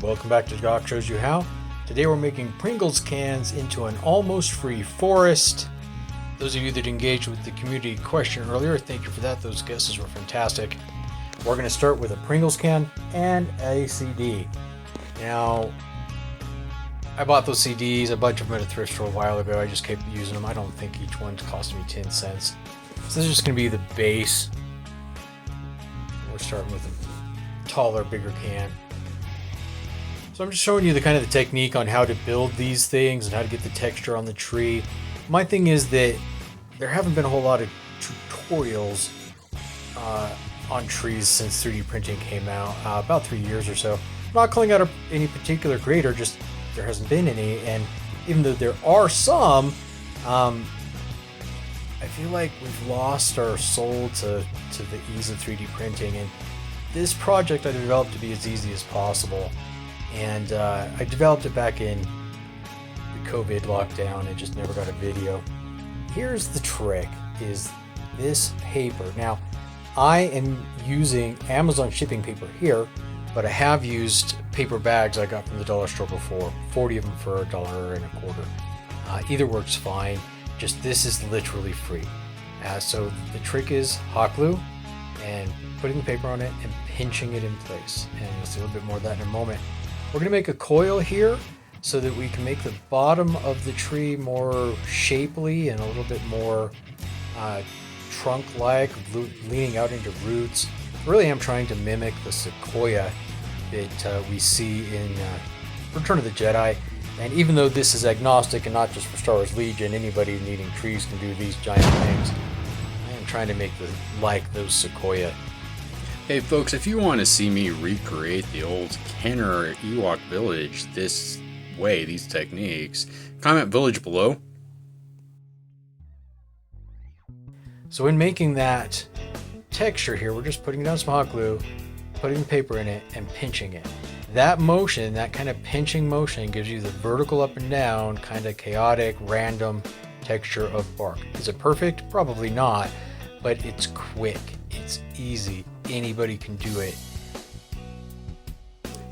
Welcome back to Doc Shows You How. Today we're making Pringles cans into an almost free forest. Those of you that engaged with the community question earlier, thank you for that. Those guesses were fantastic. We're going to start with a Pringles can and a CD. Now, I bought those CDs, a bunch of them at a thrift store a while ago. I just kept using them. I don't think each one's costing me 10 cents. So this is just going to be the base. We're starting with a taller, bigger can. So I'm just showing you the kind of the technique on how to build these things and how to get the texture on the tree. My thing is that there haven't been a whole lot of tutorials on trees since 3D printing came out, about 3 years or so. I'm not calling out any particular creator, just there hasn't been any, and even though there are some, I feel like we've lost our soul to the ease of 3D printing, and this project I developed to be as easy as possible. And I developed it back in the COVID lockdown and just never got a video. Here's the trick, is this paper. Now, I am using Amazon shipping paper here, but I have used paper bags I got from the dollar store before, 40 of them for $1.25. Either works fine, just this is literally free. So the trick is hot glue and putting the paper on it and pinching it in place. And you'll see a little bit more of that in a moment. We're going to make a coil here so that we can make the bottom of the tree more shapely and a little bit more trunk-like, leaning out into roots. Really, I'm trying to mimic the sequoia that we see in Return of the Jedi. And even though this is agnostic and not just for Star Wars Legion, anybody needing trees can do these giant things. I am trying to make like those sequoia. Hey folks, if you want to see me recreate the old Kenner Ewok village this way, these techniques, comment village below. So in making that texture here, we're just putting down some hot glue, putting the paper in it, and pinching it. That motion, that kind of pinching motion, gives you the vertical up and down, kind of chaotic, random texture of bark. Is it perfect? Probably not, but it's quick, it's easy. Anybody can do it.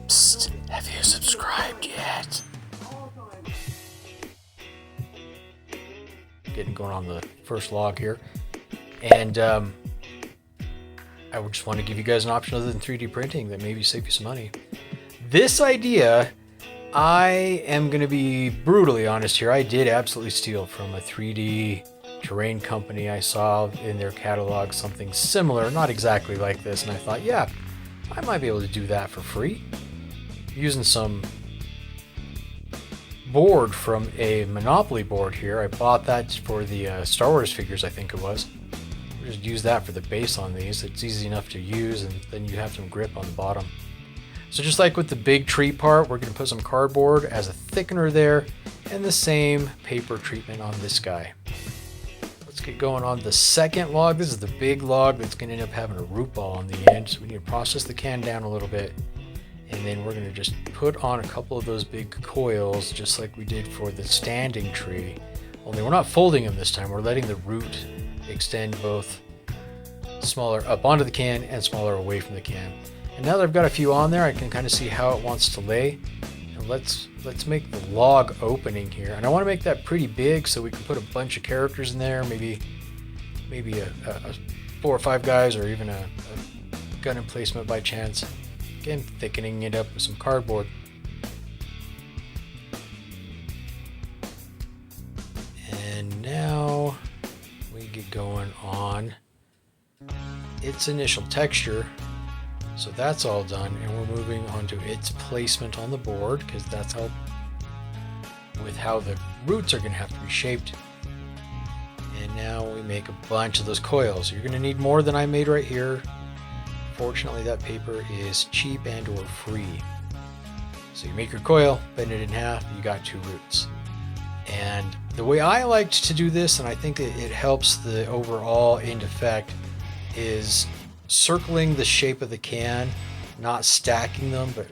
Psst, have you subscribed yet? Getting going on the first log here. And I would just want to give you guys an option other than 3D printing that maybe save you some money. This idea, I am going to be brutally honest here. I did absolutely steal from a 3D terrain company. I saw in their catalog something similar, not exactly like this, and I thought, yeah, I might be able to do that for free. Using some board from a Monopoly board here. I bought that for the Star Wars figures, I think it was. Just use that for the base on these. It's easy enough to use, and then you have some grip on the bottom. So just like with the big tree part, we're going to put some cardboard as a thickener there, and the same paper treatment on this guy. Let's get going on the second log. This is the big log that's going to end up having a root ball on the end, so we need to process the can down a little bit, and then we're going to just put on a couple of those big coils just like we did for the standing tree, only we're not folding them this time. We're letting the root extend both smaller up onto the can and smaller away from the can. And now that I've got a few on there, I can kind of see how it wants to lay. And let's make the log opening here, and I want to make that pretty big so we can put a bunch of characters in there, maybe a 4 or 5 guys, or even a gun emplacement by chance. Again, thickening it up with some cardboard. And now we get going on its initial texture. So that's all done, and we're moving on to its placement on the board, because that's how the roots are going to have to be shaped. And now we make a bunch of those coils. You're going to need more than I made right here. Fortunately, that paper is cheap and or free. So you make your coil, bend it in half, you got 2 roots. And the way I liked to do this, and I think it helps the overall end effect, is circling the shape of the can, not stacking them, but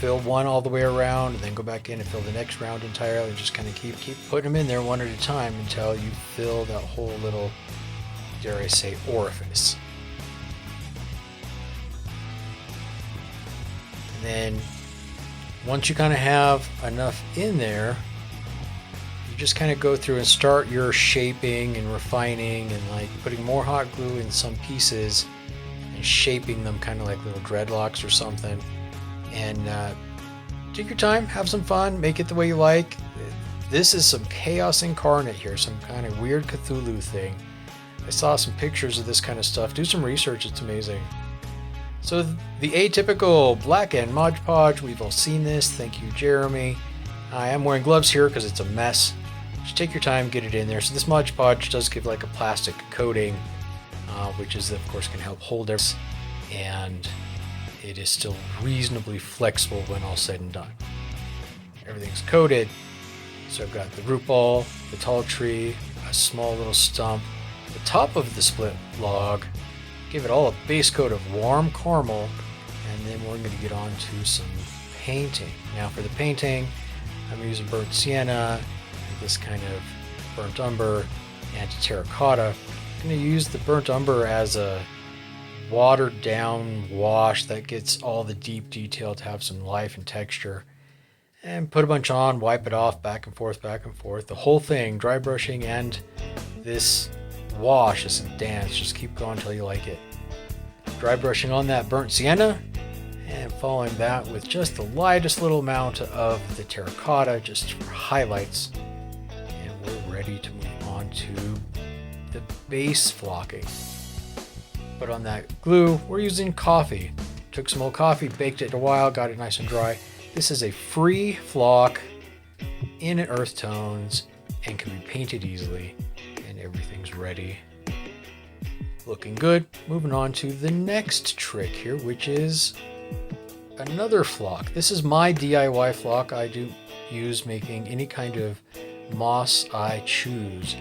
fill one all the way around and then go back in and fill the next round entirely, and just kind of keep putting them in there one at a time until you fill that whole little, dare I say, orifice. And then once you kind of have enough in there, you just kind of go through and start your shaping and refining and like putting more hot glue in some pieces and shaping them kind of like little dreadlocks or something. And take your time, have some fun, make it the way you like. This is some chaos incarnate here, some kind of weird Cthulhu thing. I saw some pictures of this kind of stuff. Do some research, it's amazing. So the atypical black end Mod Podge, we've all seen this. Thank you, Jeremy. I am wearing gloves here because it's a mess. Just take your time, get it in there. So this Mod Podge does give like a plastic coating, which is of course can help hold it, and it is still reasonably flexible when all said and done. Everything's coated. So I've got the root ball, the tall tree, a small little stump, the top of the split log. Give it all a base coat of warm caramel, and then we're going to get on to some painting. Now for the painting, I'm using burnt sienna, this kind of burnt umber, and terracotta. I'm going to use the burnt umber as a watered down wash that gets all the deep detail to have some life and texture. And put a bunch on, wipe it off, back and forth, the whole thing, dry brushing and this wash is a dance, just keep going until you like it. Dry brushing on that burnt sienna and following that with just the lightest little amount of the terracotta just for highlights, and we're ready to move on to the base flocking. Put on that glue. We're using coffee. Took some old coffee, baked it a while, got it nice and dry. This is a free flock in earth tones and can be painted easily, and everything's ready. Looking good. Moving on to the next trick here, which is another flock. This is my DIY flock I do use making any kind of moss I choose.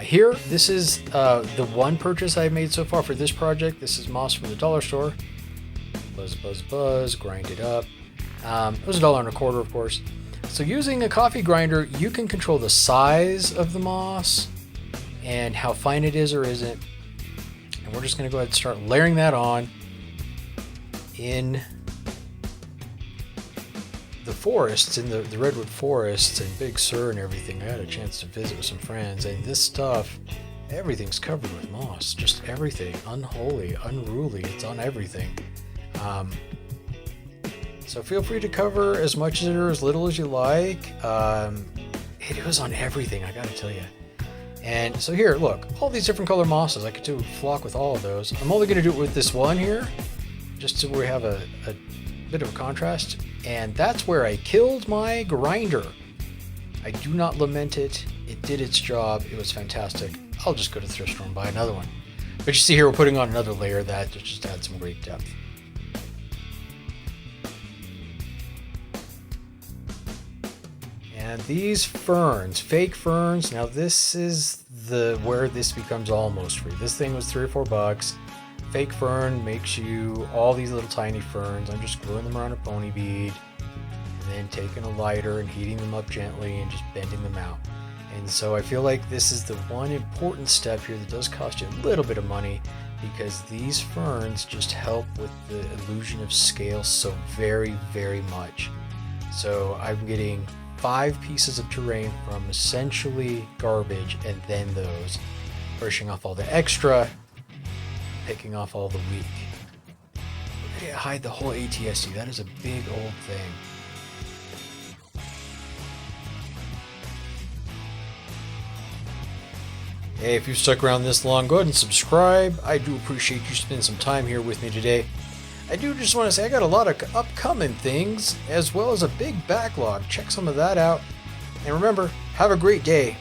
Here, this is the one purchase I've made so far for this project. This is moss from the dollar store. Buzz, buzz, buzz, grind it up. It was $1.25, of course. So using a coffee grinder, you can control the size of the moss and how fine it is or isn't. And we're just going to go ahead and start layering that on in the forests, in the redwood forests and Big Sur and everything. I had a chance to visit with some friends, and this stuff, everything's covered with moss. Just everything. Unholy, unruly. It's on everything. So feel free to cover as much or as little as you like. It was on everything, I gotta tell you. And so here, look, all these different color mosses. I could do a flock with all of those. I'm only gonna do it with this one here, just so we have a bit of a contrast. And that's where I killed my grinder. I do not lament it. It did its job. It was fantastic. I'll just go to the thrift store and buy another one. But you see here, we're putting on another layer that just adds some great depth. And these ferns, fake ferns. Now this is where this becomes almost free. This thing was $3 or $4. Fake fern makes you all these little tiny ferns. I'm just gluing them around a pony bead and then taking a lighter and heating them up gently and just bending them out. And so I feel like this is the one important step here that does cost you a little bit of money, because these ferns just help with the illusion of scale so very, very much. So I'm getting 5 pieces of terrain from essentially garbage, and then those, brushing off all the extra, picking off all the weak. Look at it hide the whole AT-ST. That is a big old thing. Hey, if you've stuck around this long, go ahead and subscribe. I do appreciate you spending some time here with me today. I do just want to say I got a lot of upcoming things, as well as a big backlog. Check some of that out. And remember, have a great day.